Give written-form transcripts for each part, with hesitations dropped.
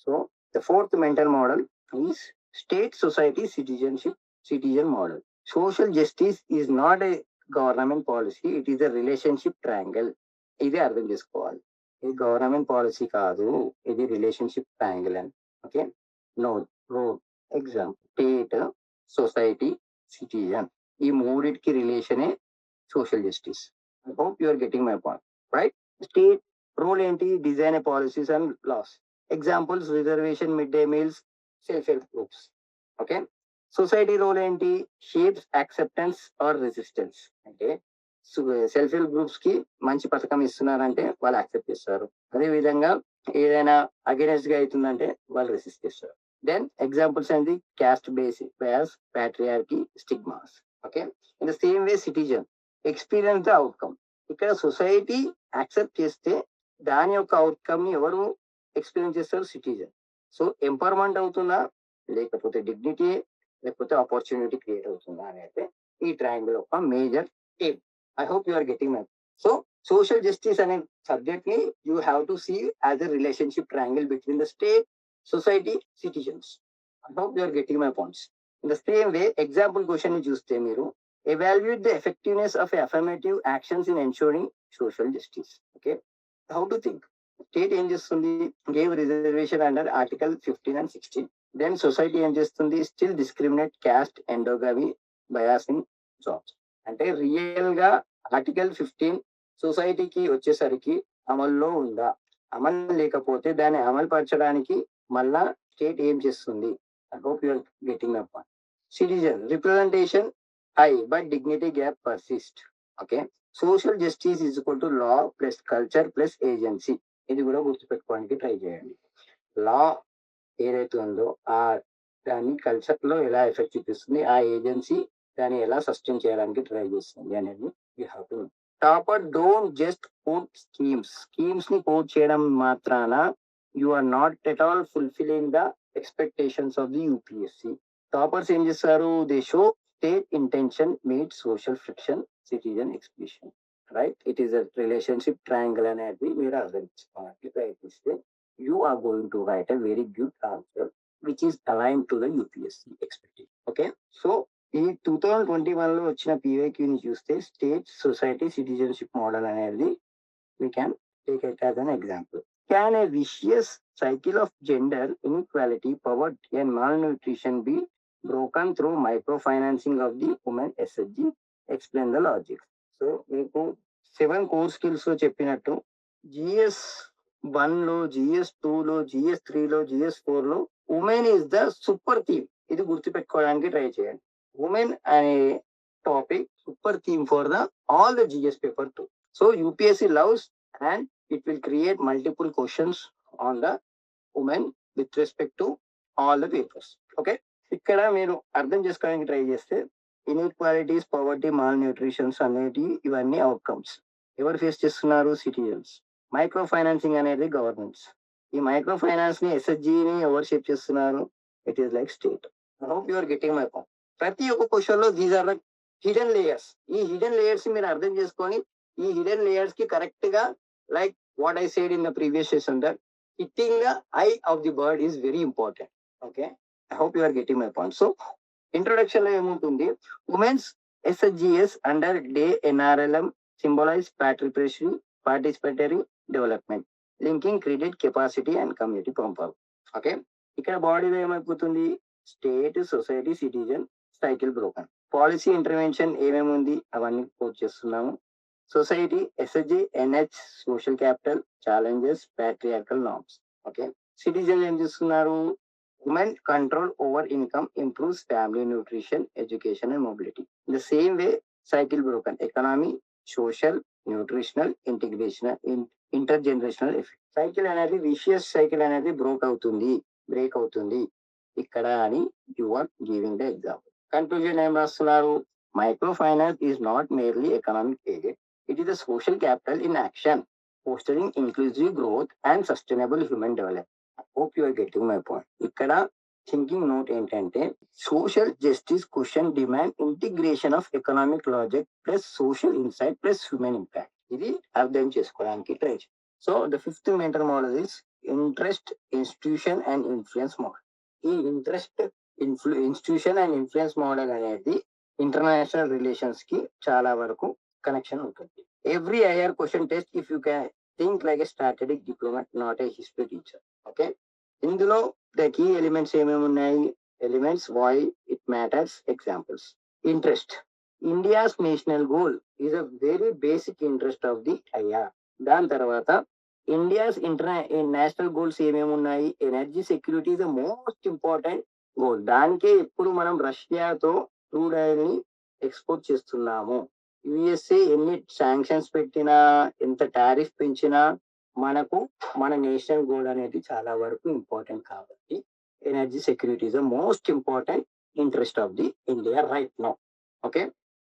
So the fourth mental model is state, society, citizen model. Social justice is not a government policy, it is a relationship triangle. ఇది అర్థం చేసుకోవాలి. ఇది government policy కాదు, ఇది relationship triangle అని. Okay, no road example state, society, citizen, ఈ మూడిటికి రిలేషనే social justice. I hope you are getting my point, right? State role ఏంటి? Design policies and laws. Examples reservation, mid day meals, self help groups. Okay, society role ఏంటి? Shapes acceptance or resistance. అంటే self help groups కి మంచి పథకం ఇస్తున్నారంటే వాళ్ళు accept చేస్తారు, అదే విధంగా ఏదైనా అగెనెస్ట్ గా అవుతుందంటే వాళ్ళు రెసిస్ట్ చేస్తారు. దెన్ ఎగ్జాంపుల్స్ ఏంటి? Caste basic bias, patriarchy, stigmas. Okay, in the same way citizen experience the outcome. ఇక్కడ సొసైటీ యాక్సెప్ట్ చేస్తే దాని యొక్క అవుట్కమ్ ని ఎవరు ఎక్స్పీరియన్స్ చేస్తారు? సిటిజన్. సో ఎంపవర్మెంట్ అవుతుందా, లేకపోతే డిగ్నిటీ, లేకపోతే ఆపర్చునిటీ క్రియేట్ అవుతుందా అనేది ఈ ట్రయాంగిల్ ఒక major theme. I hope you are getting my. So social justice అనే సబ్జెక్ట్ ని you have to see as a relationship triangle between the state, society, citizens. I hope you are getting my points. In the same way example question ని చూస్తే మీరు evaluate the effectiveness of affirmative actions in ensuring social justice. Okay, how to think? State ఏం చేస్తుంది? Gave reservation under article 15 and 16. Then society ఏం చేస్తుంది? Still discriminate caste, endogamy, bias in jobs. అంటే real గా article 15 సొసైటీకి వచ్చేసరికి అమల్లో ఉందా? అమలు లేకపోతే దాన్ని అమలు పరచడానికి మళ్ళా స్టేట్ ఏం చేస్తుంది? I hope you are getting my point. Citizen representation high, but dignity gap persists. Okay, social justice is equal to law plus culture plus agency. ఇది కూడా గుర్తుపెట్టుకోవడానికి ట్రై చేయండి. లా ఏదైతే ఉందో ఆ దాన్ని కల్చర్ లో ఎలా ఎఫెక్ట్ చూపిస్తుంది, ఆ ఏజెన్సీ దాన్ని ఎలా సస్టైన్ చేయడానికి ట్రై చేస్తుంది అనేది you have to. Topper don't just quote schemes ని కోట్ చేయడం మాత్రాన you are not at all fulfilling the expectations of the UPSC. Toppers ఏం చేస్తారు? They show state intention meets social friction, citizen expression. Right? It is a relationship triangle అనేది మీరు అర్థం చేసుకోవడానికి ప్రయత్నిస్తే you are going to write a very good answer which is aligned to the UPSC expectation. Okay, so ఈ 2021 లో వచ్చిన PYQ ని చూస్తే స్టేట్, సొసైటీ, సిటిజన్షిప్ మోడల్ అనేది we can take it as an example. Can a vicious cycle of gender inequality, poverty and malnutrition be broken through microfinancing of the women SHG? Explain the logic. So మీకు 7 core skills లో చెప్పినట్టు GS 1 లో, GS 2 లో, GS 3 లో, GS 4 లో women is the super theme. ఇది గుర్తుపెట్టుకోవడానికి try చేయండి. Women అనే topic super theme for the all the GS paper 2. So UPSC loves and it will create multiple questions on the women with respect to all the papers. Okay, ఇక్కడ మీరు అర్థం చేసుకోవడానికి try చేస్తే inequalities, poverty, mall nutritions అనేవి ఇవన్నీ outcomes. ఎవరు face చేస్తున్నారు? Citizens. Micro financing అనేది గవర్నమెంట్స్. ఈ మైక్రో ఫైనాన్స్ ని, ఎస్హెచ్జిని ఎవరు షేప్ చేస్తున్నారు? It is like state. I hope you are getting my point. ప్రతి ఒక్క క్వశ్చన్ లో these are the hidden layers. ఈ హిడెన్ లేయర్స్ మీరు అర్థం చేసుకొని ఈ హిడెన్ లేయర్స్ కి కరెక్ట్ గా like what I said in the previous session that hitting the eye of the bird is very important. Okay, I hope you are getting my point. So introduction lo emuntundi, women's SHGS under day NRLM symbolize participatory development, linking credit capacity and community power. Okay, ఇక్కడ బాడీలో ఏమైపోతుంది? State, society, citizen cycle broken. Policy intervention ఏమేమి ఉంది అవన్నీ coat చేస్తున్నాము. Society, SHG, NH, social capital, challenges, patriarchal norms. Okay, citizen ఏం చేస్తున్నారు? Women control over income, improves family nutrition, education and mobility. In the same way, cycle broken. Economy, social, nutritional, integrational, intergenerational effect. Cycle అనేది vicious cycle అనేది break అవుతుంది ఇక్కడ అని you are giving the example. Conclusion ఏం రాస్తున్నారు? Microfinance is not merely economic aid. It is a social capital in action, fostering inclusive growth and sustainable human development. I hope you are getting my point. ఇక్కడ thinking note ఏంటంటే social justice question demand integration of economic logic plus social insight plus human impact. ఇది అర్థం చేసుకోవడానికి try. So the fifth mental model is interest, institution and influence model. ఈ interest, institution and influence model అనేది international relations కి చాలా వరకు connection ఉంటుంది. Every IR question test if you can think like a strategic diplomat, not a history teacher. Okay, ఇందులో the key elements ఏమేమి ఉన్నాయి? Elements, why it matters, examples. Interest, India's national goal is a very basic interest of the IR. దాని తర్వాత India's national goals ఏమేమి ఉన్నాయి? Energy security is the most important goal. దానికే ఇప్పుడు మనం రష్యాతో క్రూడ్ ఆయిల్ ని ఎక్స్పోర్ట్ చేస్తున్నాము. యుఎస్ఏ ఎన్ని శాంక్షన్స్ పెట్టినా, ఎంత టారిఫ్ పెంచినా మనకు మన నేషనల్ గోల్ అనేది చాలా వరకు ఇంపార్టెంట్. కాబట్టి energy security is the most important interest of the India right now. Okay,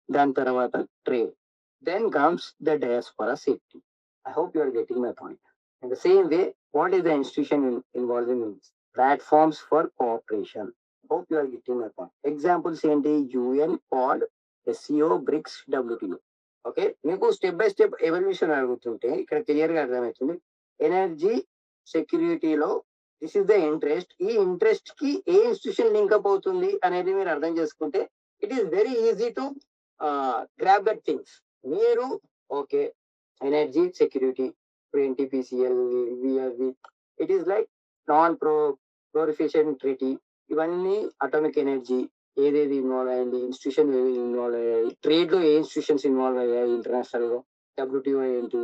దాని తర్వాత trade. Then comes the diaspora safety. I hope you are getting my point. In the same way, what is the institution involved in platforms for cooperation? Hope you are getting my point. Examples ఏంటి? UN, POD, SCO, BRICS, WTO. Okay, మీకు step by step evolution అడుగుతుంటే ఇక్కడ clear గా అర్థమవుతుంది. Energy సెక్యూరిటీలో this is the interest. ఈ interest కి ఏ ఇన్స్టిట్యూషన్ లింక్అప్ అవుతుంది అనేది మీరు అర్థం చేసుకుంటే it is very easy to grab that things. మీరు okay, energy security, NTPCL, VRV, it is like non-proliferation treaty. ఇవన్నీ అటామిక్ ఎనర్జీ ఏదేది ఇన్వాల్వ్ అయ్యింది, ఇన్స్టిట్యూషన్ ఏది ఇన్వాల్వ్ అయ్యాయి, ట్రేడ్ లో ఏ ఇన్స్టిట్యూషన్స్ ఇన్వాల్వ్ అయ్యాయి ఇంటర్నేషనల్ లో, WTO ఏంటి,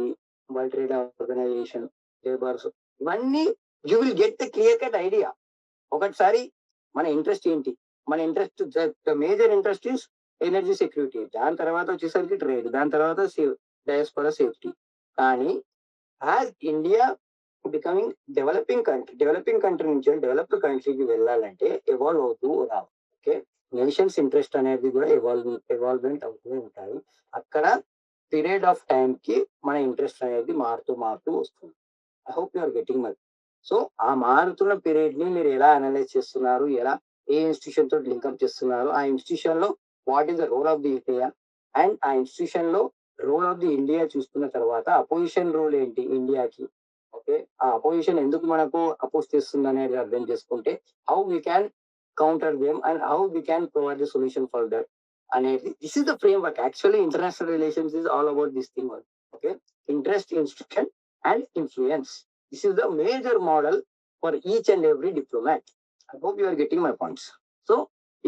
వరల్డ్ ట్రేడ్ ఆర్గనైజేషన్, లేబర్స్, ఇవన్నీ you will get the clear cut idea. ఒకసారి మన ఇంట్రెస్ట్ ఏంటి? మన interest, major interest is energy security. దాని తర్వాత వచ్చేసరికి ట్రేడ్, దాని తర్వాత డయాస్పోరా సేఫ్టీ. కానీ as India becoming developing country నుంచి డెవలప్డ్ కంట్రీకి వెళ్ళాలంటే ఎవాల్వ్ అవుతూ రావాలి. ఓకే, నేషన్స్ ఇంట్రెస్ట్ అనేది కూడా ఎవాల్వ్మెంట్ అవుతూ ఉంటాయి. అక్కడ పీరియడ్ ఆఫ్ టైం కి మన ఇంట్రెస్ట్ అనేది మారుతూ వస్తుంది. I hope you are getting my. So ఆ మారుతున్న పీరియడ్ ని మీరు ఎలా అనలైజ్ చేస్తున్నారు, ఎలా ఏ ఇన్స్టిట్యూషన్ తోటి లింక్అప్ చేస్తున్నారు, ఆ ఇన్స్టిట్యూషన్ లో what is the role of the India, and ఆ ఇన్స్టిట్యూషన్ లో రోల్ ఆఫ్ ది ఇండియా చూసుకున్న తర్వాత అపోజిషన్ రోల్ ఏంటి ఇండియాకి. ఓకే, ఆ అపోజిషన్ ఎందుకు మనకు అపోజ్ చేస్తుంది అనేది అర్థం చేసుకుంటే how we can counter them and how we can provide the solution for that అనేది. This is the framework. Actually international relations is all about this thing. Okay, interest, institution and influence. This is the major model for each and every diplomat. I hope you are getting my points. So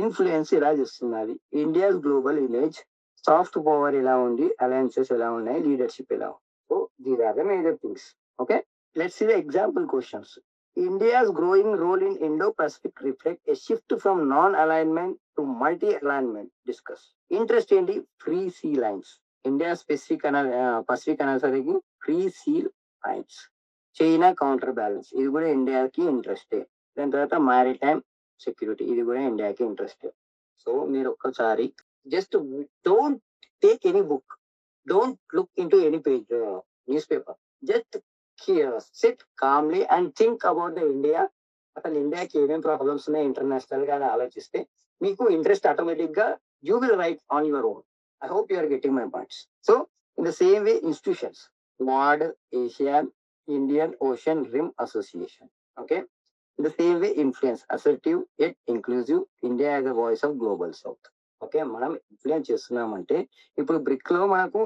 influence ఎలా చేస్తున్నది, India's global image, soft power ఎలా ఉంది, alliances ఎలా ఉన్నాయి, leadership ఎలా ఉంది. So these are the major things. Okay, let's see the example questions. India's growing role in Indo-Pacific reflect a shift from non-alignment to multi-alignment. Discuss. Interest ఏంటి? Free sea lines. India Pacific అనేసరికి free sea lines. China counter balance, ఇది కూడా ఇండియాకి ఇంట్రెస్టే. దాని తర్వాత maritime security, ఇది కూడా ఇండియాకి ఇంట్రెస్టే. సో మీరు ఒక్కసారి just don't take any book, don't look into any page newspaper, just sit calmly and think about the India. అసలు ఇండియాకి ఏమేమి ప్రాబ్లమ్స్ ఉన్నాయి ఇంటర్నేషనల్ గా ఆలోచిస్తే మీకు ఇంట్రెస్ట్ ఆటోమేటిక్ గా you will write on your own. I hope you are getting my points. So in the same way institutions, Quad, Asian Indian Ocean Rim Association. Okay, in the same way influence, assertive yet inclusive, India as a voice of global south. Okay, మనం influence చేస్తున్నామంటే ఇప్పుడు brick లో మనకు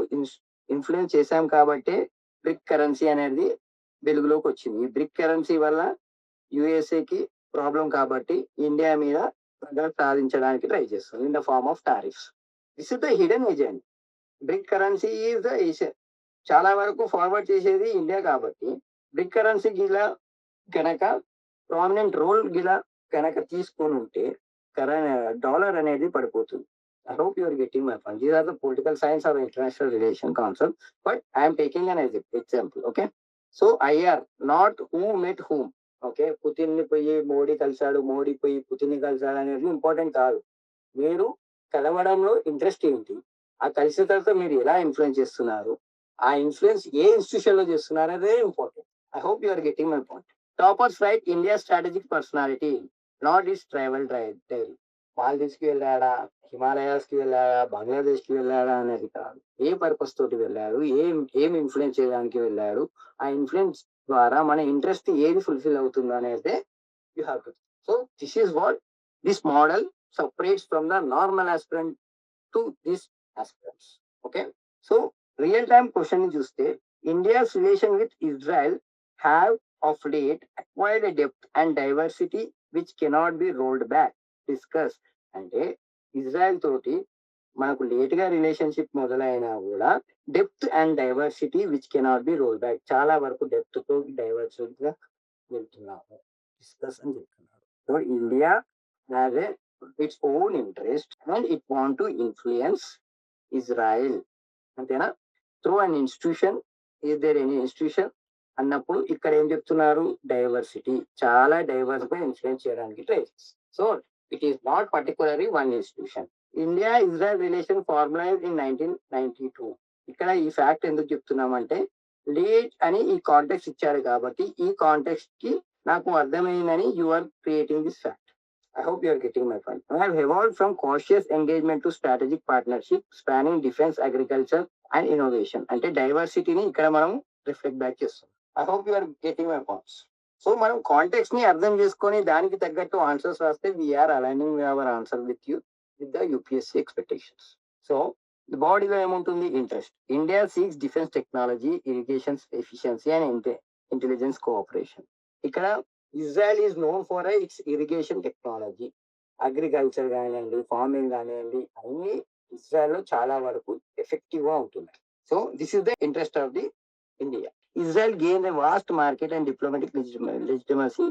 influence చేశాం కాబట్టి brick currency అనేది వెలుగులోకి వచ్చింది. ఈ బ్రిక్ కరెన్సీ వల్ల యుఎస్ఏకి ప్రాబ్లం కాబట్టి ఇండియా మీద సాధించడానికి ట్రై చేస్తుంది in the form of tariffs. This is the hidden agent. BRIC currency is the చాలా వరకు ఫార్వర్డ్ చేసేది ఇండియా కాబట్టి బ్రిక్ కరెన్సీ గిలా కనుక ప్రామినెంట్ రోల్ గిలా కనుక తీసుకొని ఉంటే డాలర్ అనేది పడిపోతుంది. I hope you are getting my point. These are the political science or international relation concept, but I am taking an example. Okay, so IR, not who met whom. Okay, Putin ని పోయి మోడీ కలిశాడు, మోడీ పోయి Putin ని కలిశాడు అనేది important కాదు. మీరు కలవడంలో interest ఏంటి, ఆ కలిసిన తర్వాత మీరు ఎలా ఇన్ఫ్లుయెన్స్ చేస్తున్నారు, ఆ ఇన్ఫ్లుయెన్స్ ఏ ఇన్స్టిట్యూషన్ లో చేస్తున్నారు అదే important. I hope you are getting my point. Toppers write India strategic personality, not is travel diary. Maldives కి వెళ్ళాడా, హిమాలయాస్ కి వెళ్ళాడా, బంగ్లాదేశ్ కి వెళ్ళాడా అనేది కాదు. ఏ పర్పస్ తోటి వెళ్ళాడు, ఏం ఇన్ఫ్లుయెన్స్ చేయడానికి వెళ్ళాడు, ఆ ఇన్ఫ్లుయెన్స్ ద్వారా మన ఇంట్రెస్ట్ ఏది ఫుల్ఫిల్ అవుతుందో అనేది you have to. So this is what this model separates from the normal aspirant to this aspirants. Okay. So real time question ని చూస్తే India's relation with Israel have of late acquired a depth and diversity which cannot be rolled back. Discuss అంటే Israel తోటి మనకు late గా relationship మొదలైనా కూడా depth and diversity which cannot be roll back, చాలా వరకు డెప్త్ తో డైవర్సిటీ గా వెళ్తున్నాము డిస్కస్ అని చెప్తున్నారు. So India has a its own interest and it want to influence Israel, అంతేనా? Through an institution, is there any institution అన్నప్పుడు ఇక్కడ ఏం చెప్తున్నారు, డైవర్సిటీ, చాలా డైవర్స్ గా ఇన్ఫ్లుయెన్స్ చేయడానికి ట్రై చేస్తారు. So it is not particularly one institution. India Israel relation formalise in 1992. ఇక్కడ ఈ ఫ్యాక్ట్ ఎందుకు చెప్తున్నామంటే లేట్ అని ఈ కాంటెక్స్ట్ ఇచ్చారు కాబట్టి ఈ కాంటెక్స్ట్ కి నాకు అర్థమైందని you are creating this fact. I hope you are getting my point. I have evolved from cautious engagement to strategic partnership spanning defense, agriculture and innovation. అంటే డైవర్సిటీని ఇక్కడ మనం రిఫ్లెక్ట్ బ్యాక్ చేస్తాం. I hope you are getting my points. సో మనం context ని అర్థం చేసుకొని దానికి తగ్గట్టు ఆన్సర్స్ రాస్తే we're aligning our answer with you with the UPSC expectations. సో బాడీలో ఏముంటుంది, interest. India seeks defence technology, irrigation efficiency and intelligence cooperation. ఇక్కడ Israel is known for its irrigation technology. Agriculture కానివ్వండి, ఫార్మింగ్ కానివ్వండి, అన్ని ఇజ్రాయెల్ లో చాలా వరకు ఎఫెక్టివ్ గా ఉంటున్నాయి. So this is the interest of the India. Israel gain the vast market and diplomatic legitimacy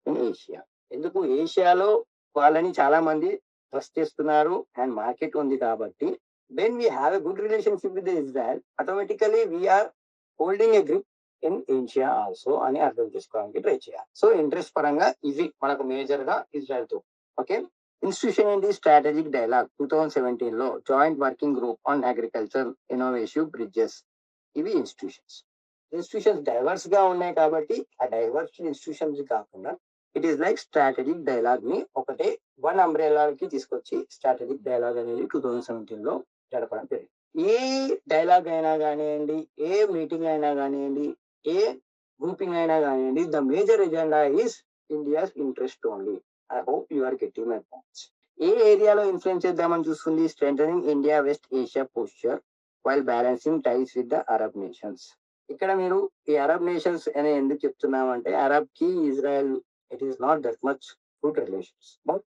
in Asia. ఎందుకు ఏషియాలో వాళ్ళని చాలా మంది ట్రస్ట్ చేస్తున్నారు అండ్ మార్కెట్ ఉంది కాబట్టి when we have a good relationship with Israel, automatically we are holding a grip in Asia also అని అర్థం చేసుకోవడానికి ట్రై చేయాలి. సో ఇంట్రెస్ట్ పరంగా ఇది మనకు మేజర్ గా ఇజ్రాయెల్ తో. ఓకే. ఇన్స్టిట్యూషన్ ఏంటి, స్ట్రాటజిక్ డైలాగ్ 2017 లో joint working group on agriculture innovative bridges. ఇవి ఇన్స్టిట్యూషన్స్ డైవర్స్ గా ఉన్నాయి కాబట్టి ఆ డైవర్స్ ఇన్స్టిట్యూషన్స్ కాకుండా it is like strategic dialogue ని ఒకటే వన్ అంబ్రెలాకి తీసుకొచ్చి స్ట్రాటజిక్ డైలాగ్ అనేది 2017 లో జరపడం జరిగింది. ఏ డైలాగ్ అయినా కానివ్వండి, ఏ మీటింగ్ అయినా కానివ్వండి, ఏ గ్రూపింగ్ అయినా కానివ్వండి, the major agenda is India's interest only. I hope you are getting my points. ఏ ఏరియాలో ఇన్ఫ్లుయెన్స్ చేద్దామని చూస్తుంది, strengthening India West Asia posture while balancing ties with the Arab nations. ఇక్కడ మీరు ఈ అరబ్ నేషన్స్ అని ఎందుకు చెప్తున్నామంటే అరబ్ కి Israel it is not that much good relations, but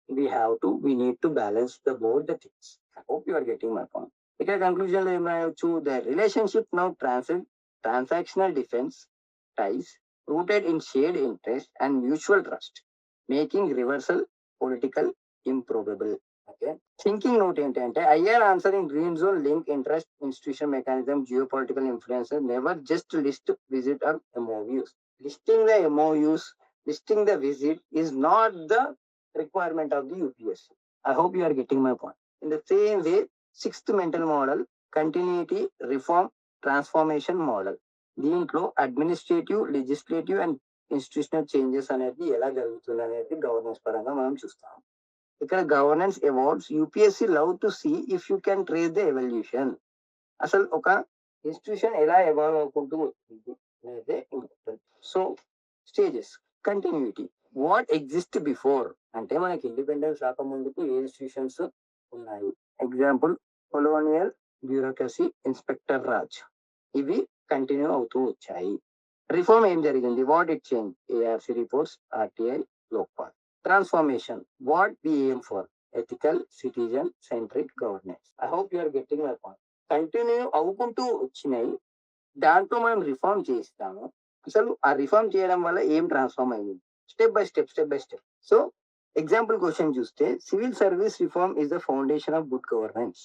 we need to balance the both the things. I hope you are getting my point. ఇక్కడ conclusion లో ఏం రాయొచ్చు, the relationship now transcend transactional defense ties rooted in shared interest and mutual trust, making reversal political improbable. Okay. Thinking note ఏంటంటే IR answering green zone link interest institution mechanism geopolitical influence never just list visit or MOUs. Listing the MOUs, listing the visit is not the requirement of the UPSC. I hope you are getting my point. In the same way, sixth mental model, continuity, reform, transformation model. దీంట్లో administrative, legislative and institutional changes అనేది ఎలా జరుగుతుంది అనేది governance పరంగా మనం చూస్తాం. ఇక్కడ governance evolves, UPSC love to see if you can trace the evolution. అసలు ఒక ఇన్స్టిట్యూషన్ ఎలా ఎవాల్వ్ అవుకుంటూ వస్తుంది అనేది important. So stages, continuity, what exist before అంటే మనకి ఇండిపెండెన్స్ రాకముందుకు ఏ ఇన్స్టిట్యూషన్స్ ఉన్నాయి. Example colonial bureaucracy, inspector Raj, ఇవి కంటిన్యూ అవుతూ వచ్చాయి. రిఫార్మ్ ఏం జరిగింది, what it change, ARC reports, RTI, Lokpal. Transformation, what we aim for, ethical, citizen centric governance. I hope you are getting my point. Continue అవుకుంటూ వచ్చినాయి, దాంట్లో మనం రిఫార్మ్ చేస్తాము. అసలు ఆ రిఫార్మ్ చేయడం వల్ల ఏం ట్రాన్స్ఫార్మ్ అయింది, step by step. So example question చూస్తే civil service reform is the foundation of good governance.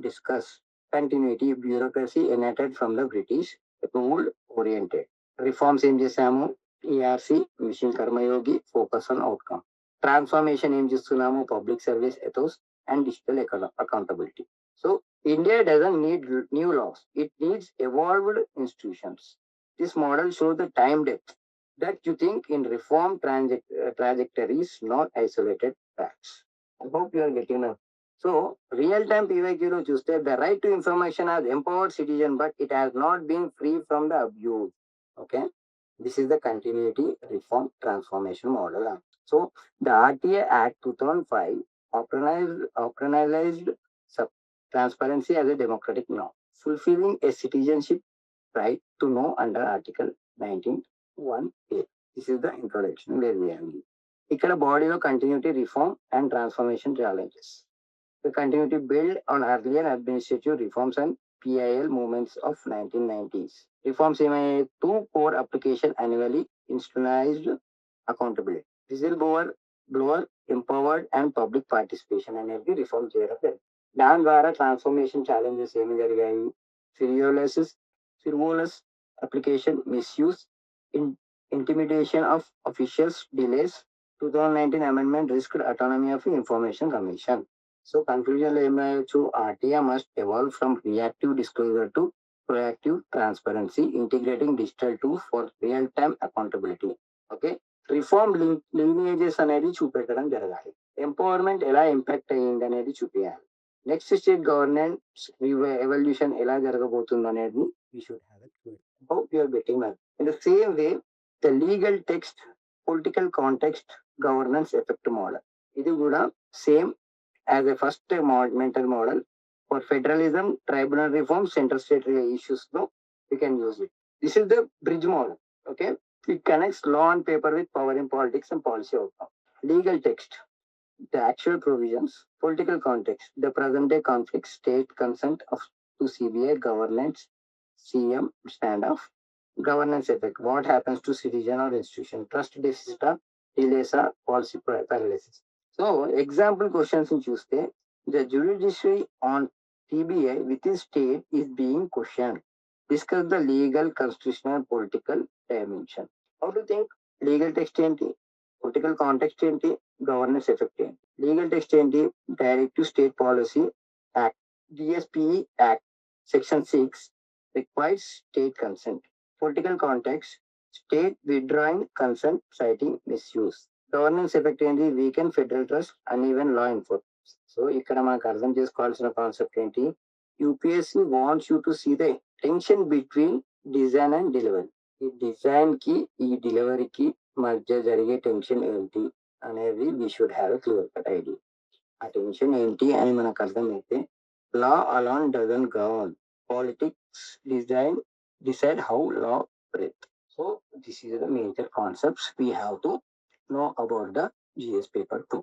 Discuss continuity, bureaucracy enacted from the British, rule oriented. Reforms ఏం చేసాము, ERC, mission Karmayogi, focus on outcome. Transformation ఏం చేస్తున్నాము, public service ethos and digital accountability. So India doesn't need new laws, it needs evolved institutions. This model shows the time depth that you think in reform trajectories, not isolated facts. I hope you are getting it. So, real-time PYQ lo chuste, the right to information has empowered citizen, but it has not been free from the abuse. Okay. This is the continuity reform transformation model. So the RTA Act 2005 operationalized sub- transparency as a democratic norm, fulfilling a citizenship right to know under Article 19(1)(a). This is the introduction where we have. ఇక్కడ బాడీలో continuity reform and transformation challenges. We continue to build on earlier administrative reforms and PIL movements of 1990s. Reforms ఏమయ్యాయి? 2 core application annually institutionalized accountability. Blower empowered and public participation అనేది reform చేయడం జరిగింది. దాని ద్వారా transformation challenges ఏమి జరిగాయి? Frivolous application misuse, intimidation of officials, delays. 2019 amendment risked autonomy of information commission. So conclusion లో ఏం రాయొచ్చు? RTI must evolve from reactive disclosure to proactive transparency, integrating digital tools for real-time accountability. Okay, reform lineages అనేది చూపెట్టడం జరగాలి. Empowerment ఎలా impact అయ్యింది అనేది చూపించాలి. నెక్స్ట్ స్టేట్ గవర్నెన్స్ ఎవల్యూషన్ ఎలా జరగబోతుంది అనేది we should have it. Hope you are getting that. In the same way, the legal text, political context, governance effect model. ఇది కూడా same as a first mental model for federalism, tribunal reform, central state issues. No, we can use it. This is the bridge model. Okay, it connects law on paper with power in politics and policy outcome. Legal text, the actual provisions. Political context, the present day conflict, state consent of to CBI governance, CM standoff. Governance effect, what happens to citizen or institution? Trust deficit, delays, policy paralysis. So example questions in చూస్తే the judiciary on TBI within state is being questioned. Discuss the legal, constitutional, political dimension. How to think? Legal text ఏంటి? Political context ఏంటి? Governance effect ఏంటి? Legal text ఏంటి? Directive State Policy Act, DSPE Act, Section 6 requires state consent. Political context, state withdrawing consent citing misuse. Governance effect ఏంటి? Weakened federal trust and even law enforcement. So ఇక్కడ మనకు అర్థం చేసుకోవాల్సిన concept ఏంటి? UPSC wants you to see the tension between design and delivery. ఈ design కి ఈ డెలివరీకి మధ్య జరిగే టెన్షన్ ఏంటి అనేది we should have a clear cut idea. ఆ టెన్షన్ ఏంటి అని మనకు అర్థమైతే law alone doesn't govern, politics decides how law breathes. So this is the major concepts we have to know about the GS paper 2.